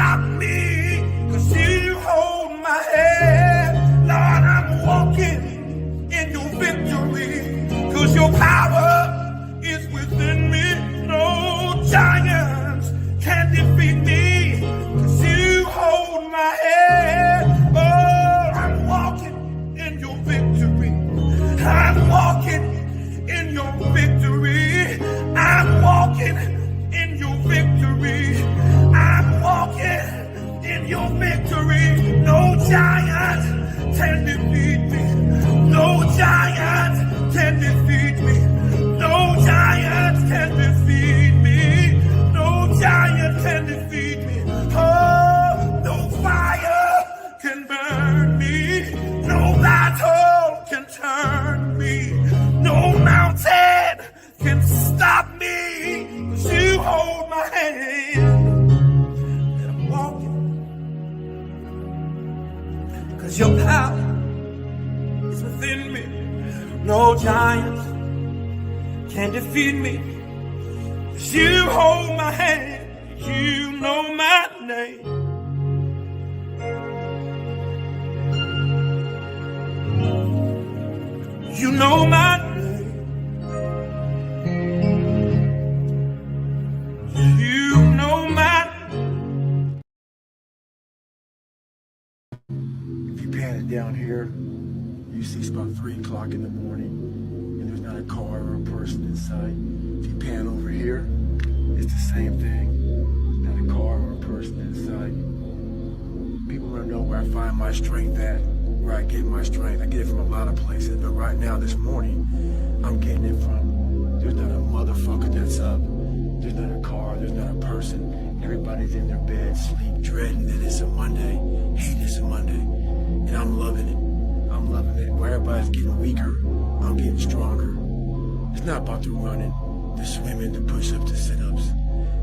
stop me, 'cause you hold my hand. Lord, I'm walking in your victory, 'cause your power is within me. No giants can defeat me, 'cause you hold my hand. Oh, I'm walking in your victory. I'm walking in your victory. I'm walking in your victory. I'm walking in your victory. No giant can defeat me. No giant can defeat me. No giant can defeat me. No giant can defeat me. Oh, no fire can burn me. No battle can turn me. No mountain can stop me. 'Cause you hold my hand. And I'm walking. 'Cause your power is within me. No giant can defeat me. 'Cause you hold my hand. You know my name. You know my name. You know my name. If you pan it down here, you see it's about 3 o'clock in the morning, and there's not a car or a person in sight. If you pan over here, it's the same thing. Not a car or a person in sight. People want to know where I find my strength at, where I get my strength. I get it from a lot of places, but right now, this morning, I'm getting it from, there's not a motherfucker that's up. There's not a car, there's not a person. Everybody's in their bed, sleep, dreading that it's a Monday, hate it's a Monday. And I'm loving it. I'm loving it. Where everybody's getting weaker, I'm getting stronger. It's not about the running, the swimming, the push-ups, the sit-ups.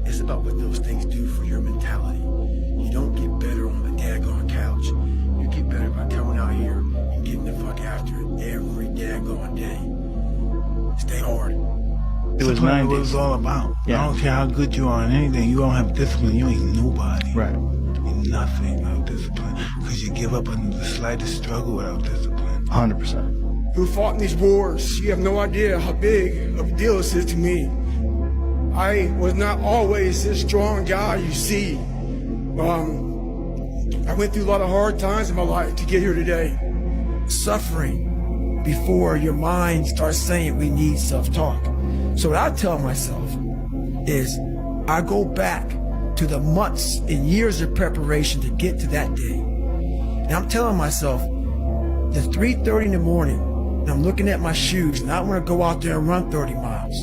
It's about what those things do for your mentality. You don't get better on the daggone couch. You get better by coming out here and getting the fuck after it every daggone day. Stay hard. It was 90s. What it's all about. Yeah. I don't care how good you are in anything. You don't have discipline. You ain't nobody. Right. You're nothing without discipline. Because you give up on the slightest struggle without discipline. 100%. Who fought in these wars? You have no idea how big of a deal this is to me. I was not always this strong guy you see. I went through a lot of hard times in my life to get here today. Suffering before your mind starts saying we need self-talk. So what I tell myself is I go back to the months and years of preparation to get to that day. And I'm telling myself, the 3:30 in the morning, and I'm looking at my shoes, and I want to go out there and run 30 miles.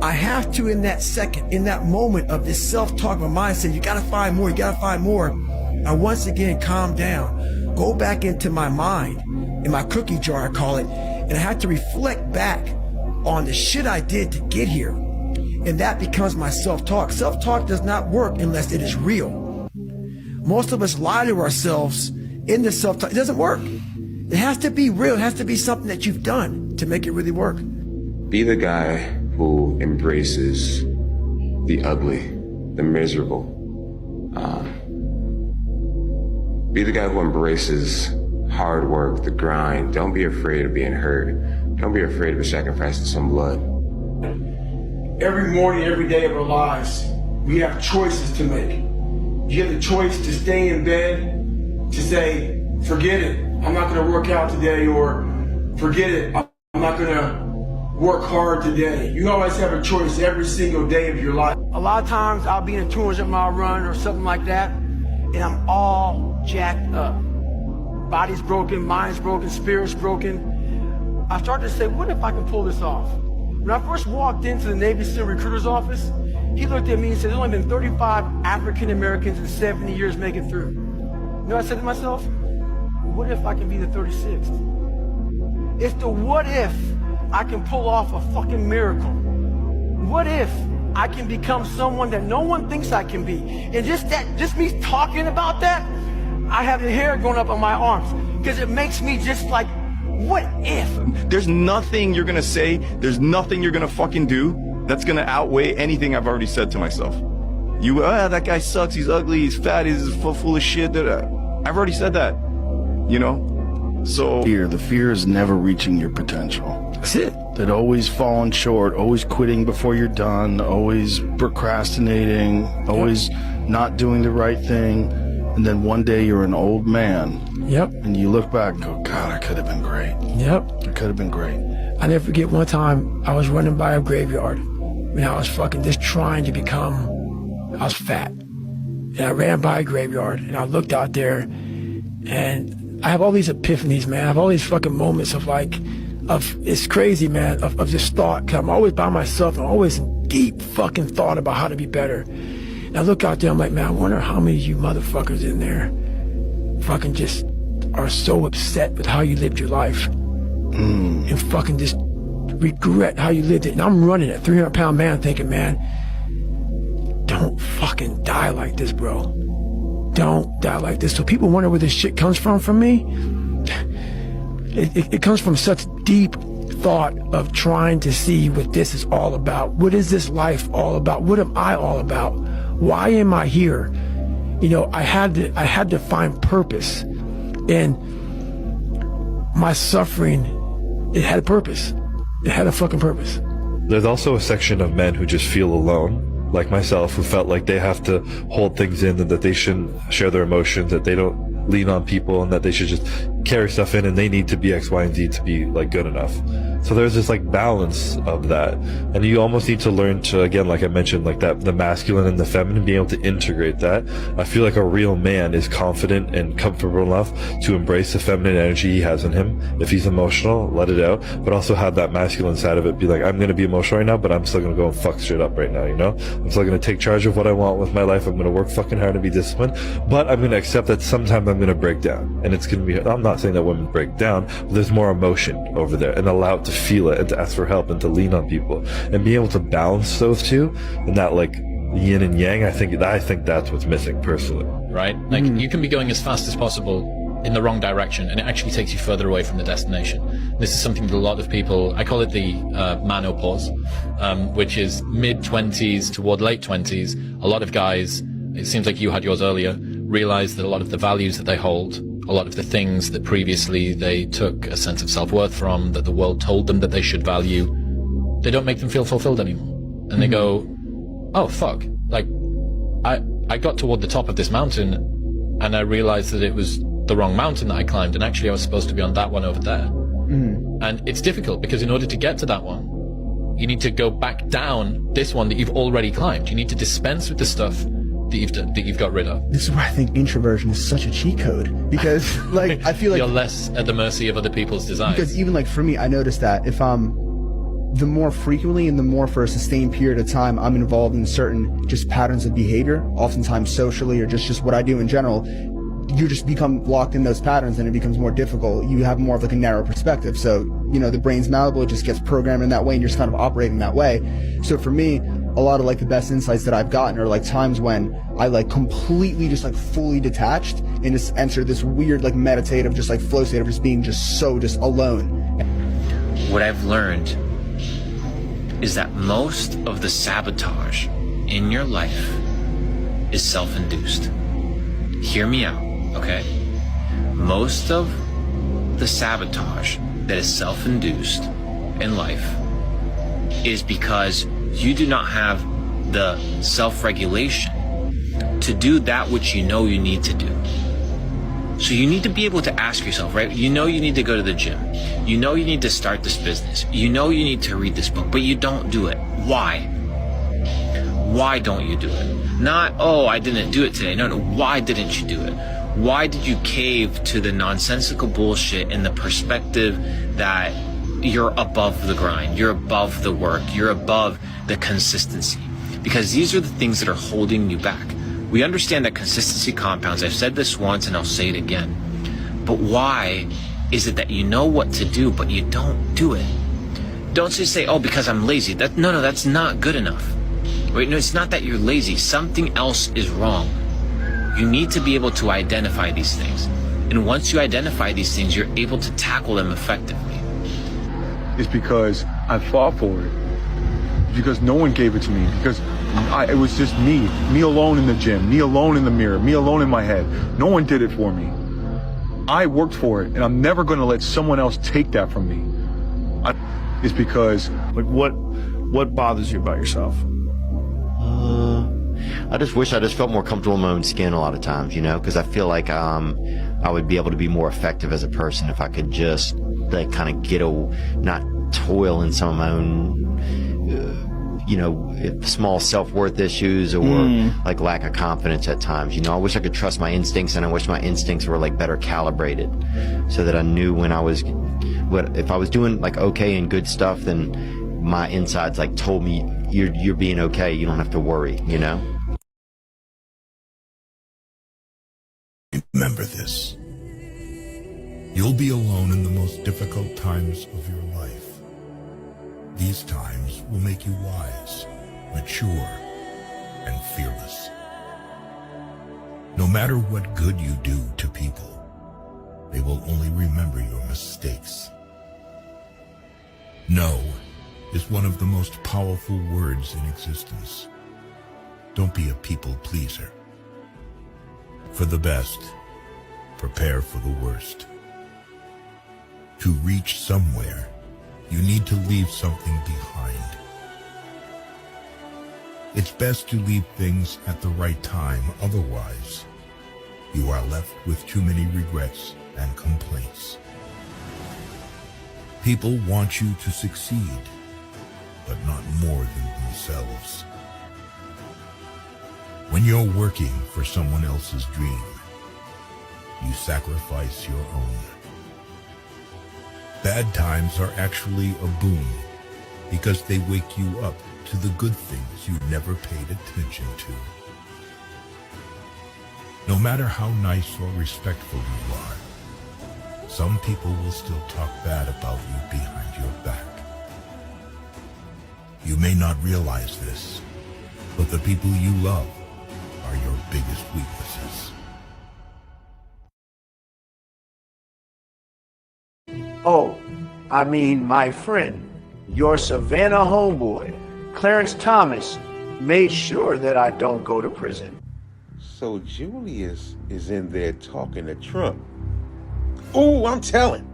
I have to, in that second, in that moment of this self-talk, my mind says, you gotta find more, you gotta find more. I once again calm down, go back into my mind, in my cookie jar I call it, and I have to reflect back on the shit I did to get here. And that becomes my self-talk. Self-talk does not work unless it is real. Most of us lie to ourselves in the self-talk. It doesn't work. It has to be real. It has to be something that you've done to make it really work. Be the guy who embraces the ugly, the miserable. Be the guy who embraces hard work, the grind. Don't be afraid of being hurt. Don't be afraid of sacrificing some blood. Every morning, every day of our lives, we have choices to make. You have the choice to stay in bed, to say, forget it, I'm not gonna work out today, or forget it, I'm not gonna work hard today. You always have a choice every single day of your life. A lot of times I'll be in a 200-mile run or something like that, and I'm all jacked up. Body's broken, mind's broken, spirit's broken. I started to say, what if I can pull this off? When I first walked into the Navy SEAL recruiter's office, he looked at me and said, there's only been 35 African Americans in 70 years make it through. You know what I said to myself? What if I can be the 36th? It's the what if I can pull off a fucking miracle. What if I can become someone that no one thinks I can be? And just me talking about that, I have the hair going up on my arms because it makes me just like, what if? There's nothing you're gonna say, there's nothing you're gonna fucking do that's gonna outweigh anything I've already said to myself. That guy sucks, he's ugly, he's fat, he's full of shit. I've already said that, you know? So The fear is never reaching your potential. That's it. That always falling short, always quitting before you're done, always procrastinating, always not doing the right thing. And then one day you're an old man. Yep. And you look back and go, God, I could have been great. Yep. It could have been great. I never forget one time I was running by a graveyard when I was fucking just trying to become, I was fat. And I ran by a graveyard and I looked out there and I have all these epiphanies, man. I have all these fucking moments of it's crazy, man, of just thought. Cause I'm always by myself. I'm always in deep fucking thought about how to be better. And I look out there, I'm like, man, I wonder how many of you motherfuckers in there fucking just are so upset with how you lived your life and fucking just regret how you lived it. And I'm running at 300-pound man thinking, man, don't fucking die like this, bro. Don't die like this. So people wonder where this shit comes from me. It comes from such deep thought of trying to see what this is all about. What is this life all about? What am I all about? Why am I here? You know, I had to find purpose. And my suffering, it had a purpose. It had a fucking purpose. There's also a section of men who just feel alone, like myself, who felt like they have to hold things in and that they shouldn't share their emotions, that they don't lean on people, and that they should just carry stuff in and they need to be X, Y, and Z to be like good enough. So there's this like balance of that. And you almost need to learn to, again, like I mentioned, like that, the masculine and the feminine, being able to integrate that. I feel like a real man is confident and comfortable enough to embrace the feminine energy he has in him. If he's emotional, let it out, but also have that masculine side of it. Be like, I'm going to be emotional right now, but I'm still going to go and fuck shit up right now, you know? I'm still going to take charge of what I want with my life. I'm going to work fucking hard and be disciplined, but I'm going to accept that sometimes I'm going to break down. And it's going to be, I'm not saying that women break down, but there's more emotion over there, and allow it to feel it and to ask for help and to lean on people and be able to balance those two and that like yin and yang. I think that's what's missing personally. Right? Like you can be going as fast as possible in the wrong direction and it actually takes you further away from the destination. This is something that a lot of people, I call it the menopause, which is mid-20s toward late 20s. A lot of guys, it seems like you had yours earlier, realize that a lot of the values that they hold, a lot of the things that previously they took a sense of self-worth from, that the world told them that they should value, they don't make them feel fulfilled anymore. And they go, oh fuck, like I got toward the top of this mountain and I realized that it was the wrong mountain that I climbed, and actually I was supposed to be on that one over there. And it's difficult because in order to get to that one, you need to go back down this one that you've already climbed. You need to dispense with the stuff that you've got rid of. This is why I think introversion is such a cheat code, because like I feel like you're less at the mercy of other people's desires. Because even like for me, I noticed that if the more frequently and the more for a sustained period of time I'm involved in certain just patterns of behavior, oftentimes socially or just what I do in general, you just become locked in those patterns and it becomes more difficult. You have more of like a narrow perspective. So, you know, the brain's malleable, it just gets programmed in that way and you're just kind of operating that way. So for me, a lot of like the best insights that I've gotten are like times when I like completely just like fully detached and just entered this weird like meditative just like flow state of just being just so just alone. What I've learned is that most of the sabotage in your life is self-induced. Hear me out, okay? Most of the sabotage that is self-induced in life is because you do not have the self-regulation to do that which you know you need to do. So you need to be able to ask yourself, right? You know you need to go to the gym. You know you need to start this business. You know you need to read this book, but you don't do it. Why? Why don't you do it? Not, oh, I didn't do it today. No, why didn't you do it? Why did you cave to the nonsensical bullshit and the perspective that you're above the grind, you're above the work, you're above the consistency? Because these are the things that are holding you back. We understand that consistency compounds. I've said this once and I'll say it again. But why is it that you know what to do, but you don't do it? Don't just say, oh, because I'm lazy. No, that's not good enough. Right? No, it's not that you're lazy. Something else is wrong. You need to be able to identify these things. And once you identify these things, you're able to tackle them effectively. It's because I fought for it. Because no one gave it to me. Because It was just me alone in the gym, me alone in the mirror, me alone in my head. No one did it for me. I worked for it, and I'm never going to let someone else take that from me. It's because, like, what bothers you about yourself? I just wish I just felt more comfortable in my own skin a lot of times, you know, because I feel like I would be able to be more effective as a person if I could just like kind of not toil in some of my own, you know, small self-worth issues or like lack of confidence at times. You know, I wish I could trust my instincts, and I wish my instincts were like better calibrated so that I knew when if I was doing like okay and good stuff, then my insides like told me you're being okay. You don't have to worry, you know? Remember this. You'll be alone in the most difficult times of your life. These times will make you wise, mature, and fearless. No matter what good you do to people, they will only remember your mistakes. No is one of the most powerful words in existence. Don't be a people pleaser. For the best, prepare for the worst. To reach somewhere, you need to leave something behind. It's best to leave things at the right time, otherwise, you are left with too many regrets and complaints. People want you to succeed, but not more than themselves. When you're working for someone else's dream, you sacrifice your own. Bad times are actually a boon because they wake you up to the good things you never paid attention to. No matter how nice or respectful you are, some people will still talk bad about you behind your back. You may not realize this, but the people you love are your biggest weaknesses. Oh, I mean my friend, your Savannah homeboy, Clarence Thomas, made sure that I don't go to prison. So Julius is in there talking to Trump. Ooh, I'm telling.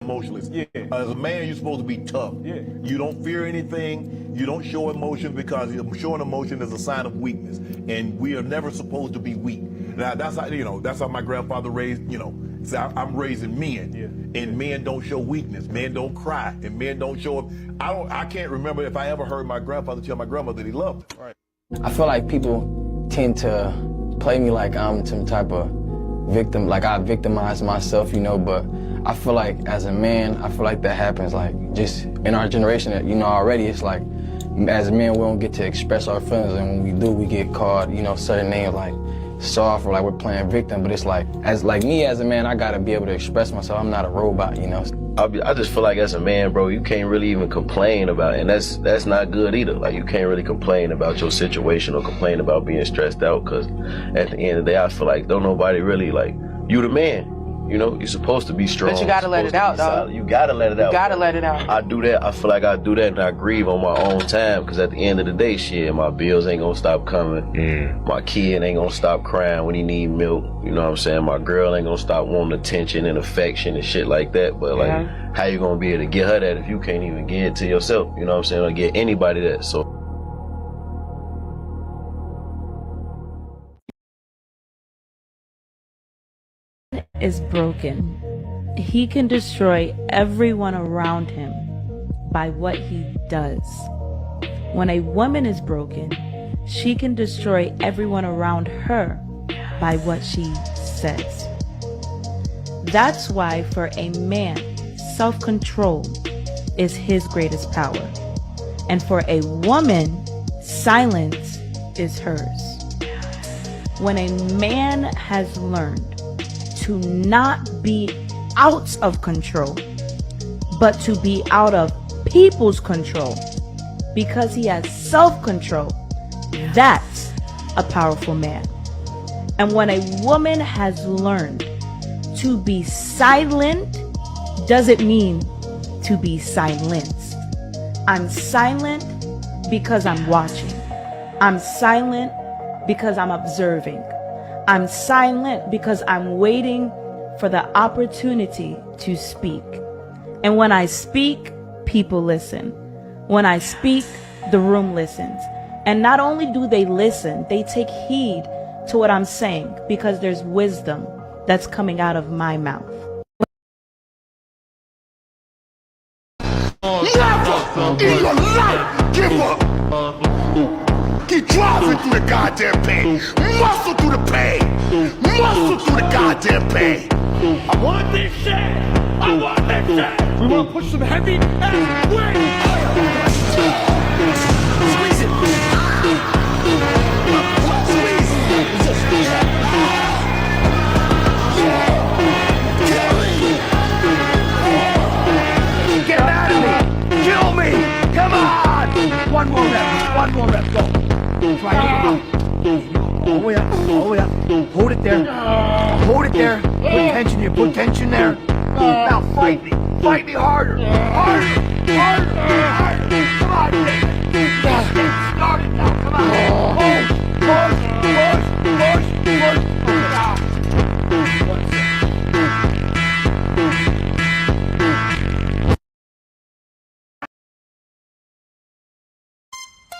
Emotionless. Yeah. As a man, you're supposed to be tough. Yeah. You don't fear anything. You don't show emotion because showing emotion is a sign of weakness, and we are never supposed to be weak. Now that's how that's how my grandfather raised. So I'm raising men, and men don't show weakness. Men don't cry, and men don't show. I can't remember if I ever heard my grandfather tell my grandmother that he loved her. Right. I feel like people tend to play me like I'm some type of victim, like I victimize myself, but I feel like as a man, I feel like that happens like just in our generation, already it's like as men we don't get to express our feelings, and when we do, we get called, certain names like soft or like we're playing victim, but it's like, as me as a man, I gotta be able to express myself. I'm not a robot, I just feel like as a man, bro, you can't really even complain about it, and that's not good either. Like, you can't really complain about your situation or complain about being stressed out, because at the end of the day, I feel like don't nobody really, like, you the man. You're supposed to be strong. But you gotta let it out, though. You gotta let it out. You gotta let it out. I do that. I feel like I do that, and I grieve on my own time, because at the end of the day, my bills ain't gonna stop coming. My kid ain't gonna stop crying when he need milk. You know what I'm saying? My girl ain't gonna stop wanting attention and affection and shit like that. But like, how you gonna be able to get her that if you can't even get it to yourself? You know what I'm saying? Or get anybody that. So. Is broken. he can destroy everyone around him by what he does. When a woman is broken, she can destroy everyone around her by what she says. That's why for a man, self-control is his greatest power. And for a woman, silence is hers. When a man has learned to not be out of control, but to be out of people's control, because he has self-control, that's a powerful man. And when a woman has learned to be silent, doesn't mean to be silenced. I'm silent because I'm watching. I'm silent because I'm observing. I'm silent because I'm waiting for the opportunity to speak. And when I speak, people listen. When I speak, the room listens. And not only do they listen, they take heed to what I'm saying, because there's wisdom that's coming out of my mouth. Never in your life give up. Keep driving through the goddamn pain. Muscle through the pain. Muscle through the goddamn pain. I want this shit. I want this shit. We want to push some heavy ass weight. Squeeze it. Get him out of me! Kill me! Come on! One more rep, go. Right here. All the way up, all the way up. Hold it there. Hold it there. Put tension here, put tension there. Now fight me. Fight me harder. Harder. Harder. Come on, baby. Start it now, come on.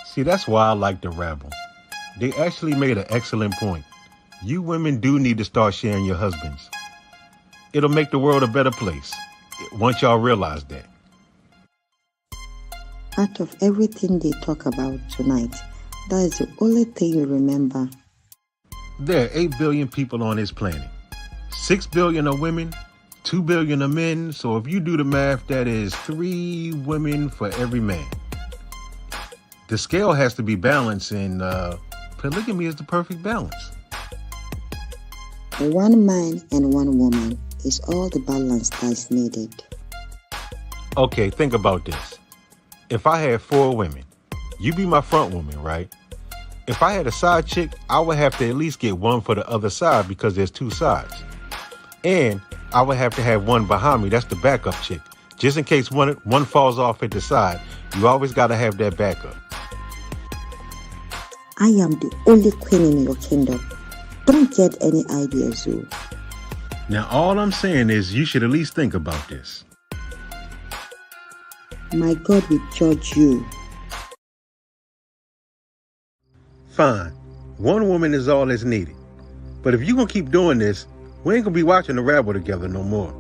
See, that's why I like the Rebel. They actually made an excellent point. You women do need to start sharing your husbands. It'll make the world a better place, once y'all realize that. Out of everything they talk about tonight, that is the only thing you remember. There are 8 billion people on this planet. 6 billion are women, 2 billion are men, so if you do the math, that is 3 women for every man. The scale has to be balanced, and polygamy is the perfect balance. One man and one woman is all the balance that's needed. Okay, think about this. If I had 4 women, you be my front woman, right? If I had a side chick, I would have to at least get one for the other side because there's 2 sides. And I would have to have one behind me, that's the backup chick. Just in case one falls off at the side, you always got to have that backup. I am the only queen in your kingdom. Don't get any ideas, you. Now, all I'm saying is you should at least think about this. My God will judge you. Fine. One woman is all that's needed. But if you're going to keep doing this, we ain't going to be watching the Rebel together no more.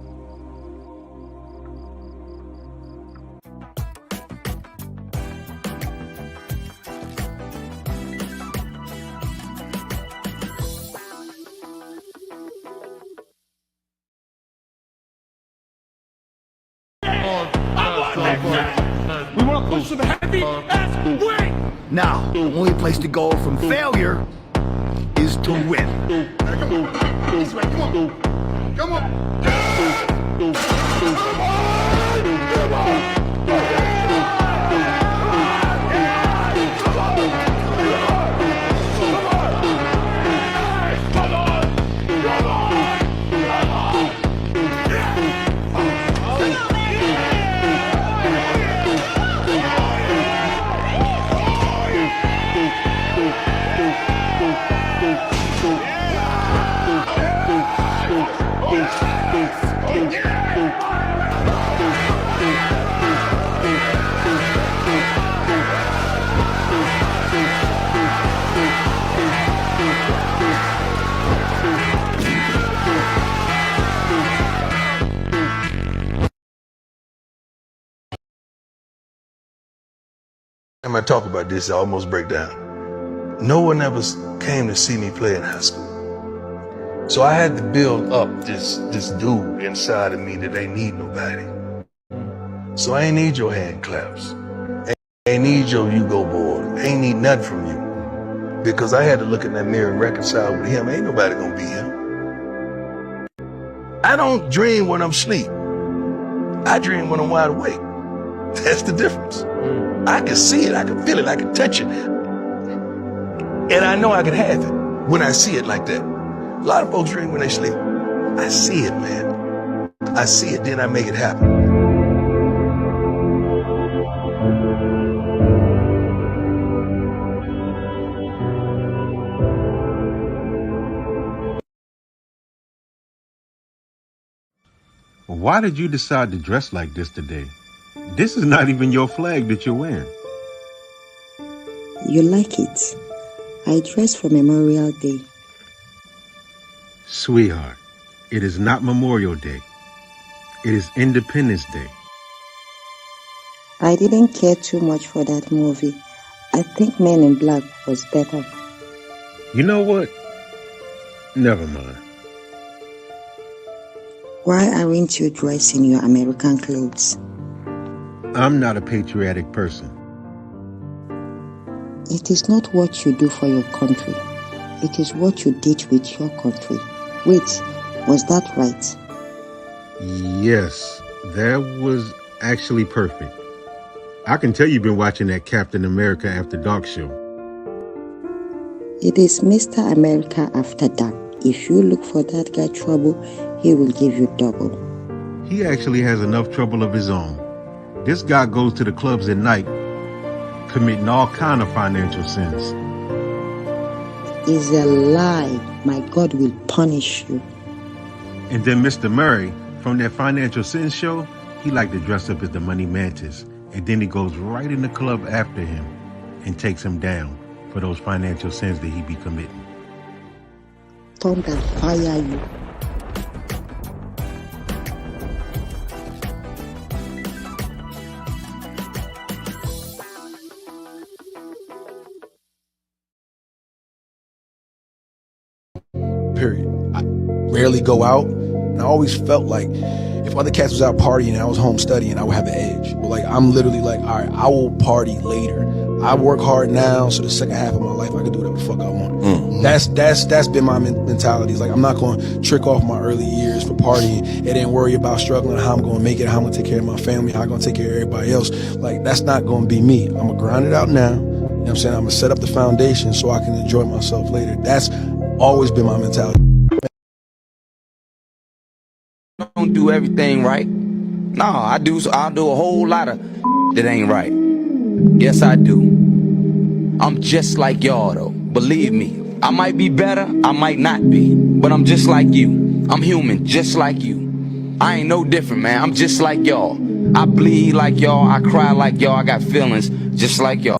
We want to push some heavy ass weight. Now, the only place to go from failure is to win. Come on. This way, come on. Come on. Come on. time I talk about this, I almost break down. No one ever came to see me play in high school. So I had to build up this dude inside of me that ain't need nobody. So I ain't need your hand claps. Ain't need your you go board. Ain't need nothing from you. Because I had to look in that mirror and reconcile with him. Ain't nobody gonna be him. I don't dream when I'm asleep. I dream when I'm wide awake. That's the difference. I can see it, I can feel it, I can touch it. And I know I can have it when I see it like that. A lot of folks dream when they sleep. I see it, man. I see it, then I make it happen. Why did you decide to dress like this today? This is not even your flag that you're wearing. You like it? I dress for Memorial Day. Sweetheart, it is not Memorial Day. It is Independence Day. I didn't care too much for that movie. I think Men in Black was better. You know what? Never mind. Why aren't you dressed in your American clothes? I'm not a patriotic person. It is not what you do for your country. It is what you did with your country. Wait, was that right? Yes, that was actually perfect. I can tell you've been watching that Captain America After Dark show. It is Mr. America After Dark. If you look for that guy trouble, he will give you double. He actually has enough trouble of his own. This guy goes to the clubs at night, committing all kind of financial sins. It's a lie. My God will punish you. And then Mr. Murray, from that Financial Sins show, he liked to dress up as the Money Mantis. And then he goes right in the club after him and takes him down for those financial sins that he be committing. Thunder fire you. Period. I rarely go out, and I always felt like if other cats was out partying and I was home studying, I would have an edge. But like I'm literally like, all right, I will party later. I work hard now, so the second half of my life I can do whatever the fuck I want. That's been my mentality. It's like I'm not going to trick off my early years for partying and then worry about struggling, how I'm going to make it, how I'm going to take care of my family, how I'm going to take care of everybody else. Like that's not going to be me. I'm going to grind it out now. You know what I'm saying? I'm going to set up the foundation so I can enjoy myself later. That's always been my mentality. Don't do everything right. No, I'll do a whole lot of that ain't right. Yes, I do. I'm just like y'all though. Believe me. I might be better, I might not be. But I'm just like you. I'm human, just like you. I ain't no different, man. I'm just like y'all. I bleed like y'all, I cry like y'all, I got feelings just like y'all.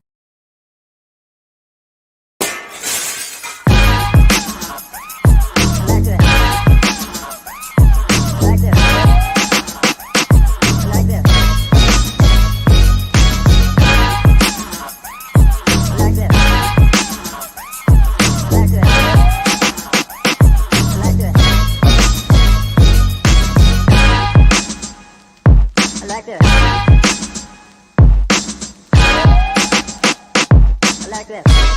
Like this.